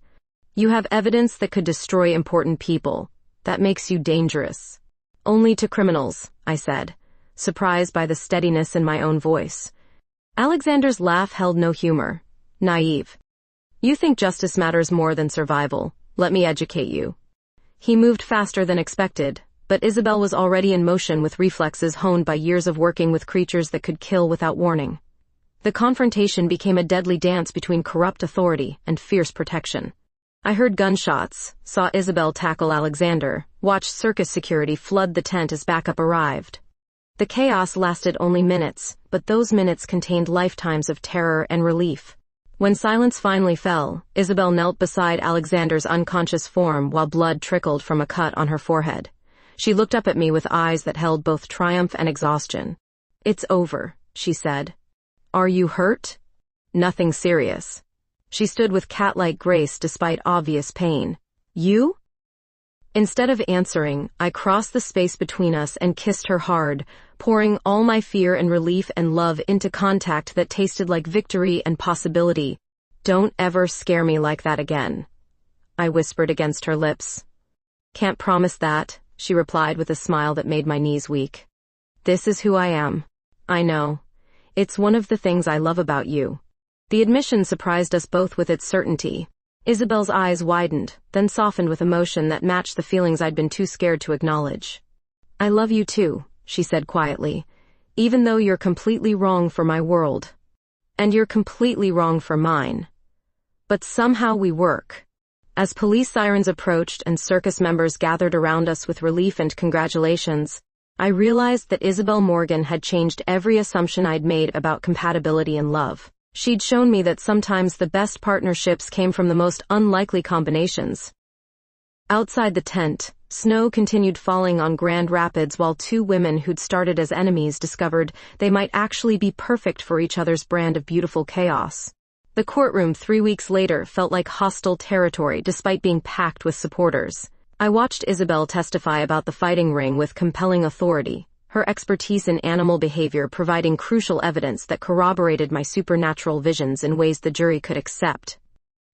You have evidence that could destroy important people. That makes you dangerous. Only to criminals, I said, surprised by the steadiness in my own voice. Alexander's laugh held no humor. Naive. You think justice matters more than survival. Let me educate you. He moved faster than expected, but Isabel was already in motion with reflexes honed by years of working with creatures that could kill without warning. The confrontation became a deadly dance between corrupt authority and fierce protection. I heard gunshots, saw Isabel tackle Alexander, watched circus security flood the tent as backup arrived. The chaos lasted only minutes, but those minutes contained lifetimes of terror and relief. When silence finally fell, Isabel knelt beside Alexander's unconscious form while blood trickled from a cut on her forehead. She looked up at me with eyes that held both triumph and exhaustion. It's over, she said. Are you hurt? Nothing serious. She stood with cat-like grace despite obvious pain. You? Instead of answering, I crossed the space between us and kissed her hard, pouring all my fear and relief and love into contact that tasted like victory and possibility. Don't ever scare me like that again, I whispered against her lips. Can't promise that, she replied with a smile that made my knees weak. This is who I am. I know. It's one of the things I love about you. The admission surprised us both with its certainty. Isabel's eyes widened, then softened with emotion that matched the feelings I'd been too scared to acknowledge. I love you too, she said quietly, even though you're completely wrong for my world. And you're completely wrong for mine. But somehow we work. As police sirens approached and circus members gathered around us with relief and congratulations, I realized that Isabel Morgan had changed every assumption I'd made about compatibility and love. She'd shown me that sometimes the best partnerships came from the most unlikely combinations. Outside the tent, snow continued falling on Grand Rapids while two women who'd started as enemies discovered they might actually be perfect for each other's brand of beautiful chaos. The courtroom 3 weeks later felt like hostile territory despite being packed with supporters. I watched Isabel testify about the fighting ring with compelling authority, her expertise in animal behavior providing crucial evidence that corroborated my supernatural visions in ways the jury could accept.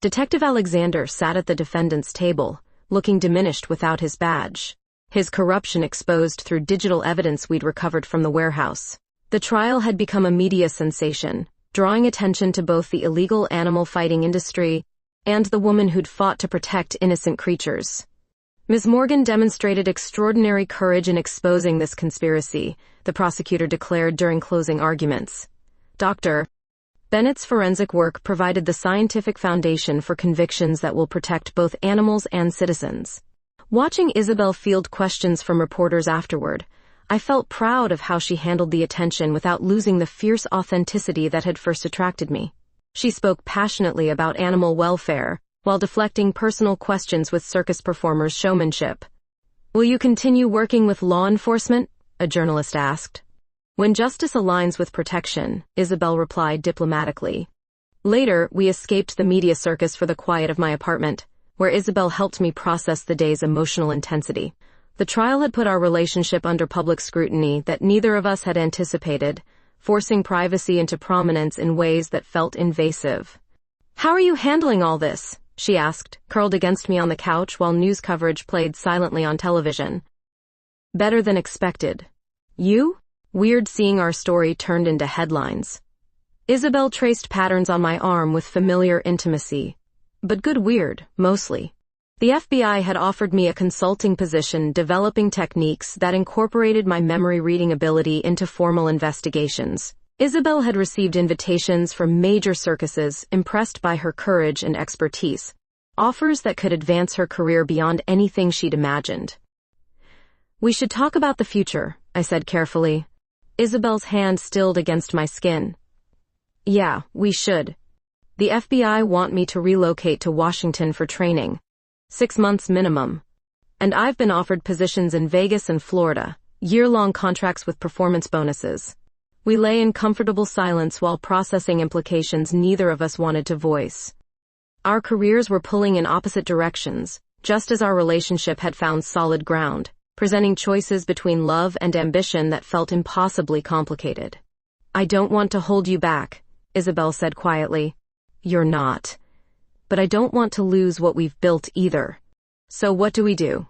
Detective Alexander sat at the defendant's table, looking diminished without his badge. His corruption exposed through digital evidence we'd recovered from the warehouse. The trial had become a media sensation, drawing attention to both the illegal animal fighting industry and the woman who'd fought to protect innocent creatures. Ms. Morgan demonstrated extraordinary courage in exposing this conspiracy, the prosecutor declared during closing arguments. Dr. Bennett's forensic work provided the scientific foundation for convictions that will protect both animals and citizens. Watching Isabel field questions from reporters afterward, I felt proud of how she handled the attention without losing the fierce authenticity that had first attracted me. She spoke passionately about animal welfare, while deflecting personal questions with circus performers' showmanship. Will you continue working with law enforcement? A journalist asked. When justice aligns with protection, Isabel replied diplomatically. Later, we escaped the media circus for the quiet of my apartment, where Isabel helped me process the day's emotional intensity. The trial had put our relationship under public scrutiny that neither of us had anticipated, forcing privacy into prominence in ways that felt invasive. How are you handling all this? She asked, curled against me on the couch while news coverage played silently on television. Better than expected. You? Weird seeing our story turned into headlines. Isabel traced patterns on my arm with familiar intimacy. But good weird, mostly. The FBI had offered me a consulting position developing techniques that incorporated my memory reading ability into formal investigations. Isabel had received invitations from major circuses impressed by her courage and expertise, offers that could advance her career beyond anything she'd imagined. We should talk about the future, I said carefully. Isabel's hand stilled against my skin. Yeah, we should. The FBI want me to relocate to Washington for training. 6 months minimum. And I've been offered positions in Vegas and Florida, year-long contracts with performance bonuses. We lay in comfortable silence while processing implications neither of us wanted to voice. Our careers were pulling in opposite directions, just as our relationship had found solid ground, presenting choices between love and ambition that felt impossibly complicated. "I don't want to hold you back," Isabel said quietly. "You're not. But I don't want to lose what we've built either. So what do we do?"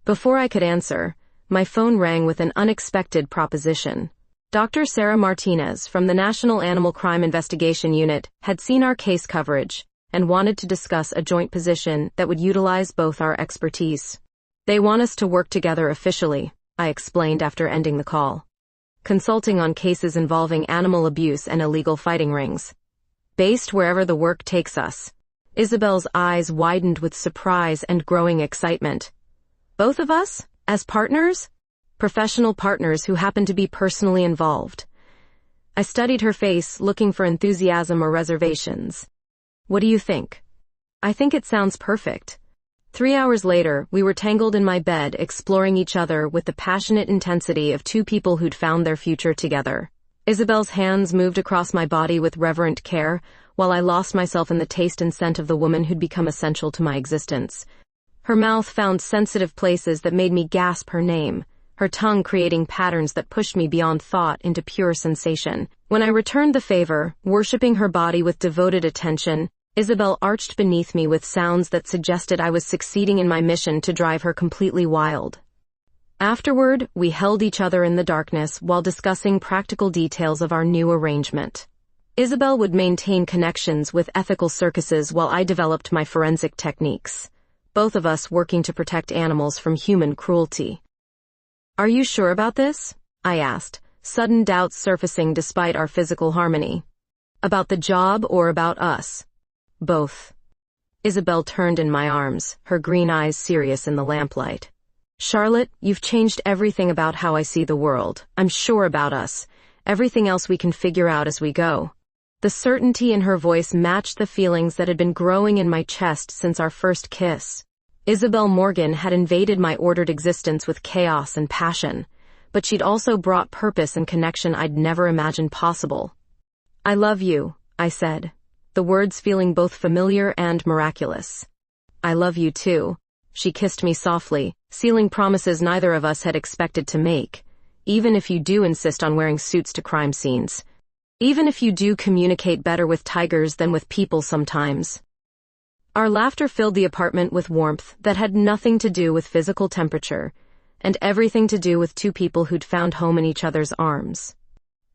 Before I could answer, my phone rang with an unexpected proposition. Dr. Sarah Martinez from the National Animal Crime Investigation Unit had seen our case coverage and wanted to discuss a joint position that would utilize both our expertise. "They want us to work together officially," I explained after ending the call. "Consulting on cases involving animal abuse and illegal fighting rings. Based wherever the work takes us." Isabel's eyes widened with surprise and growing excitement. "Both of us? As partners?" "Professional partners who happen to be personally involved." I studied her face, looking for enthusiasm or reservations. "What do you think?" "I think it sounds perfect." 3 hours later, we were tangled in my bed, exploring each other with the passionate intensity of two people who'd found their future together. Isabel's hands moved across my body with reverent care, while I lost myself in the taste and scent of the woman who'd become essential to my existence. Her mouth found sensitive places that made me gasp her name, her tongue creating patterns that pushed me beyond thought into pure sensation. When I returned the favor, worshipping her body with devoted attention, Isabel arched beneath me with sounds that suggested I was succeeding in my mission to drive her completely wild. Afterward, we held each other in the darkness while discussing practical details of our new arrangement. Isabel would maintain connections with ethical circuses while I developed my forensic techniques, both of us working to protect animals from human cruelty. "Are you sure about this?" I asked, sudden doubts surfacing despite our physical harmony. "About the job or about us?" "Both." Isabel turned in my arms, her green eyes serious in the lamplight. "Charlotte, you've changed everything about how I see the world. I'm sure about us. Everything else we can figure out as we go." The certainty in her voice matched the feelings that had been growing in my chest since our first kiss. Isabel Morgan had invaded my ordered existence with chaos and passion, but she'd also brought purpose and connection I'd never imagined possible. "I love you," I said, the words feeling both familiar and miraculous. "I love you too." She kissed me softly, sealing promises neither of us had expected to make. "Even if you do insist on wearing suits to crime scenes. Even if you do communicate better with tigers than with people sometimes." Our laughter filled the apartment with warmth that had nothing to do with physical temperature, and everything to do with two people who'd found home in each other's arms.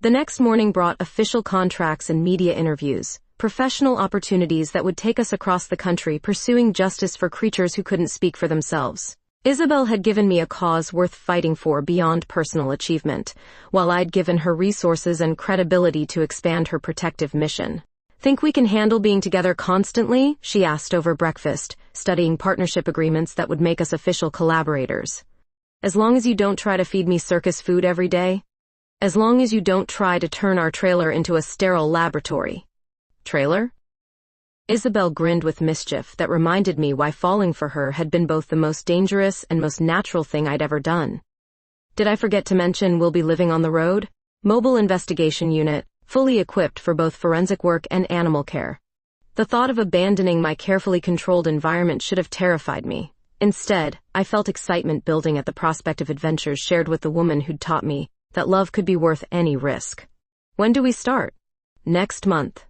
The next morning brought official contracts and media interviews, professional opportunities that would take us across the country pursuing justice for creatures who couldn't speak for themselves. Isabel had given me a cause worth fighting for beyond personal achievement, while I'd given her resources and credibility to expand her protective mission. "Think we can handle being together constantly?" she asked over breakfast, studying partnership agreements that would make us official collaborators. "As long as you don't try to feed me circus food every day? As long as you don't try to turn our trailer into a sterile laboratory." "Trailer?" Isabel grinned with mischief that reminded me why falling for her had been both the most dangerous and most natural thing I'd ever done. "Did I forget to mention we'll be living on the road? Mobile investigation unit, fully equipped for both forensic work and animal care." The thought of abandoning my carefully controlled environment should have terrified me. Instead, I felt excitement building at the prospect of adventures shared with the woman who'd taught me that love could be worth any risk. "When do we start?" "Next month.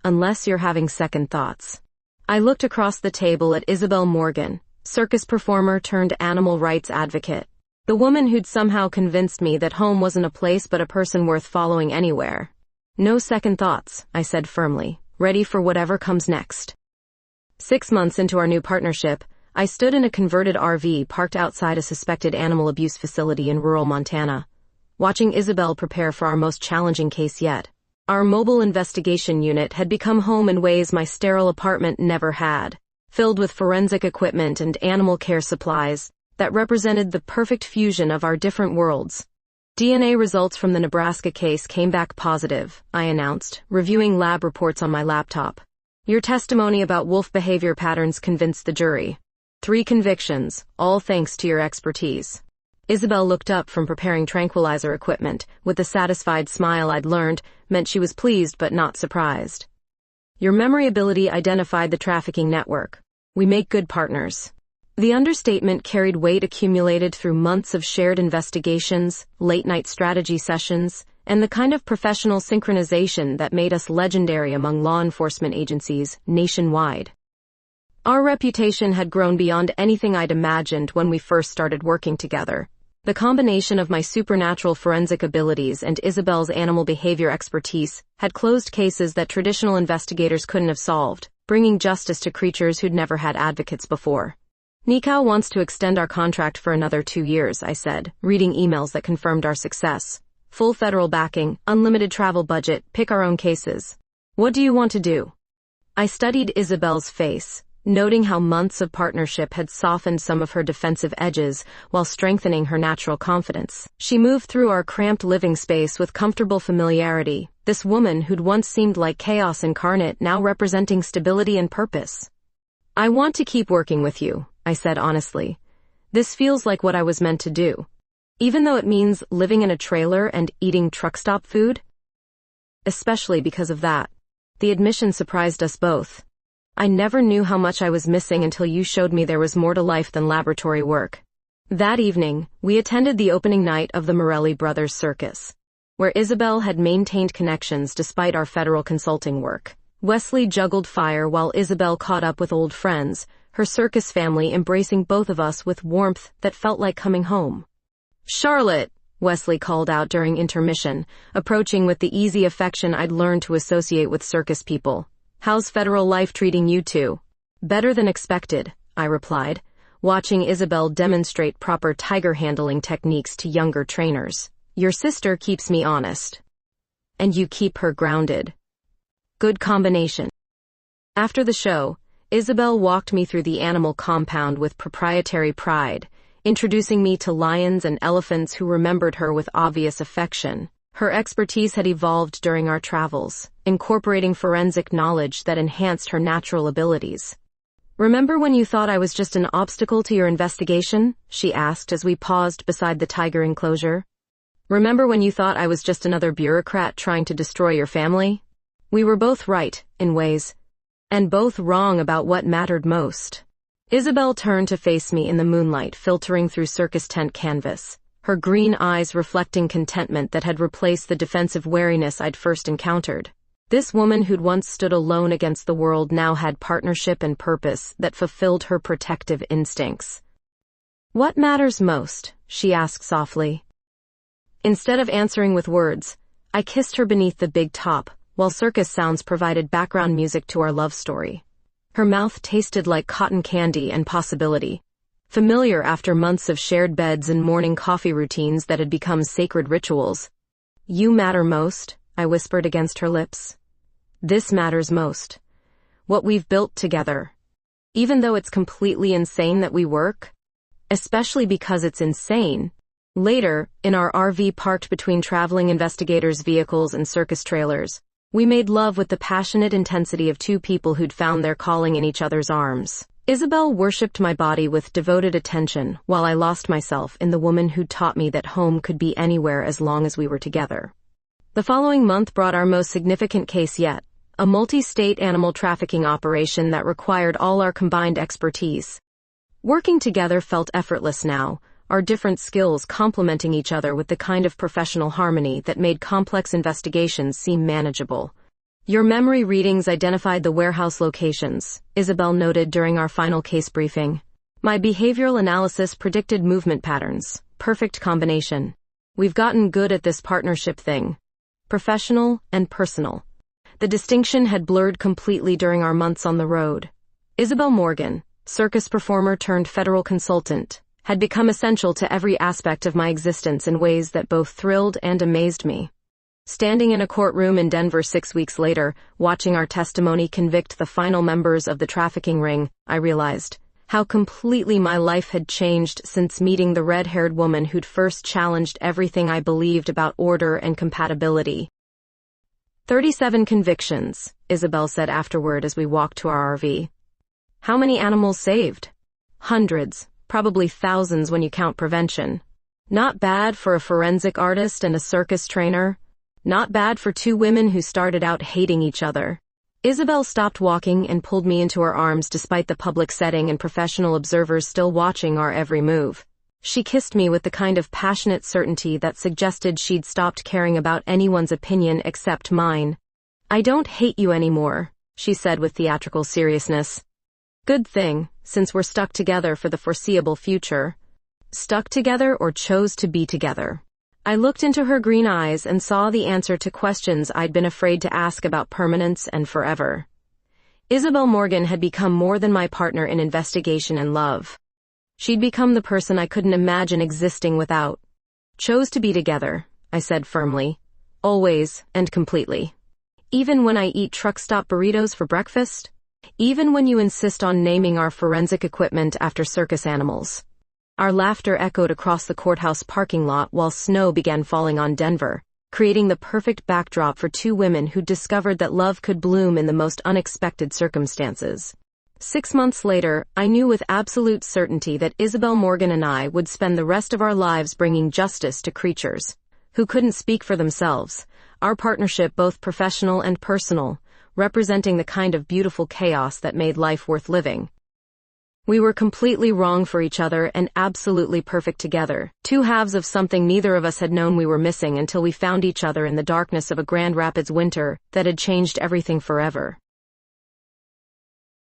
Unless you're having second thoughts." I looked across the table at Isabel Morgan, circus performer turned animal rights advocate. The woman who'd somehow convinced me that home wasn't a place but a person worth following anywhere. "No second thoughts," I said firmly, ready for whatever comes next. 6 months into our new partnership, I stood in a converted RV parked outside a suspected animal abuse facility in rural Montana, watching Isabel prepare for our most challenging case yet. Our mobile investigation unit had become home in ways my sterile apartment never had, filled with forensic equipment and animal care supplies that represented the perfect fusion of our different worlds. "DNA results from the Nebraska case came back positive," I announced, reviewing lab reports on my laptop. "Your testimony about wolf behavior patterns convinced the jury. 3 convictions, all thanks to your expertise." Isabel looked up from preparing tranquilizer equipment, with the satisfied smile I'd learned meant she was pleased but not surprised. "Your memory ability identified the trafficking network. We make good partners." The understatement carried weight accumulated through months of shared investigations, late-night strategy sessions, and the kind of professional synchronization that made us legendary among law enforcement agencies nationwide. Our reputation had grown beyond anything I'd imagined when we first started working together. The combination of my supernatural forensic abilities and Isabel's animal behavior expertise had closed cases that traditional investigators couldn't have solved, bringing justice to creatures who'd never had advocates before. Nikau wants to extend our contract for another 2 years, I said, reading emails that confirmed our success. Full federal backing, unlimited travel budget, pick our own cases. What do you want to do? I studied Isabel's face, noting how months of partnership had softened some of her defensive edges while strengthening her natural confidence. She moved through our cramped living space with comfortable familiarity, this woman who'd once seemed like chaos incarnate now representing stability and purpose. I want to keep working with you, I said honestly. This feels like what I was meant to do. Even though it means living in a trailer and eating truck stop food? Especially because of that. The admission surprised us both. I never knew how much I was missing until you showed me there was more to life than laboratory work. That evening, we attended the opening night of the Morelli Brothers Circus, where Isabel had maintained connections despite our federal consulting work. Wesley juggled fire while Isabel caught up with old friends, her circus family embracing both of us with warmth that felt like coming home. Charlotte, Wesley called out during intermission, approaching with the easy affection I'd learned to associate with circus people. How's federal life treating you two? Better than expected, I replied, watching Isabel demonstrate proper tiger handling techniques to younger trainers. Your sister keeps me honest. And you keep her grounded. Good combination. After the show, Isabel walked me through the animal compound with proprietary pride, introducing me to lions and elephants who remembered her with obvious affection. Her expertise had evolved during our travels, incorporating forensic knowledge that enhanced her natural abilities. Remember when you thought I was just an obstacle to your investigation? She asked as we paused beside the tiger enclosure. Remember when you thought I was just another bureaucrat trying to destroy your family? We were both right, in ways, and both wrong about what mattered most. Isabel turned to face me in the moonlight filtering through circus tent canvas, her green eyes reflecting contentment that had replaced the defensive wariness I'd first encountered. This woman who'd once stood alone against the world now had partnership and purpose that fulfilled her protective instincts. What matters most? She asked softly. Instead of answering with words, I kissed her beneath the big top, while circus sounds provided background music to our love story. Her mouth tasted like cotton candy and possibility, familiar after months of shared beds and morning coffee routines that had become sacred rituals. You matter most, I whispered against her lips. This matters most. What we've built together. Even though it's completely insane that we work, especially because it's insane. Later, in our RV parked between traveling investigators' vehicles and circus trailers, we made love with the passionate intensity of two people who'd found their calling in each other's arms. Isabel worshipped my body with devoted attention while I lost myself in the woman who'd taught me that home could be anywhere as long as we were together. The following month brought our most significant case yet, a multi-state animal trafficking operation that required all our combined expertise. Working together felt effortless now, our different skills complementing each other with the kind of professional harmony that made complex investigations seem manageable. Your memory readings identified the warehouse locations, Isabel noted during our final case briefing. My behavioral analysis predicted movement patterns. Perfect combination. We've gotten good at this partnership thing. Professional and personal. The distinction had blurred completely during our months on the road. Isabel Morgan, circus performer turned federal consultant, had become essential to every aspect of my existence in ways that both thrilled and amazed me. Standing in a courtroom in Denver 6 weeks later, watching our testimony convict the final members of the trafficking ring, I realized how completely my life had changed since meeting the red-haired woman who'd first challenged everything I believed about order and compatibility. 37 convictions, Isabel said afterward as we walked to our RV. How many animals saved? Hundreds. Probably thousands when you count prevention. Not bad for a forensic artist and a circus trainer. Not bad for two women who started out hating each other. Isabel stopped walking and pulled me into her arms despite the public setting and professional observers still watching our every move. She kissed me with the kind of passionate certainty that suggested she'd stopped caring about anyone's opinion except mine. "I don't hate you anymore," she said with theatrical seriousness. "Good thing, since we're stuck together for the foreseeable future." Stuck together or chose to be together? I looked into her green eyes and saw the answer to questions I'd been afraid to ask about permanence and forever. Isabel Morgan had become more than my partner in investigation and love. She'd become the person I couldn't imagine existing without. "Chose to be together," I said firmly. "Always and completely. Even when I eat truck stop burritos for breakfast? Even when you insist on naming our forensic equipment after circus animals." Our laughter echoed across the courthouse parking lot while snow began falling on Denver, creating the perfect backdrop for two women who discovered that love could bloom in the most unexpected circumstances. 6 months later, I knew with absolute certainty that Isabel Morgan and I would spend the rest of our lives bringing justice to creatures who couldn't speak for themselves, our partnership both professional and personal, representing the kind of beautiful chaos that made life worth living. We were completely wrong for each other and absolutely perfect together, two halves of something neither of us had known we were missing until we found each other in the darkness of a Grand Rapids winter that had changed everything forever.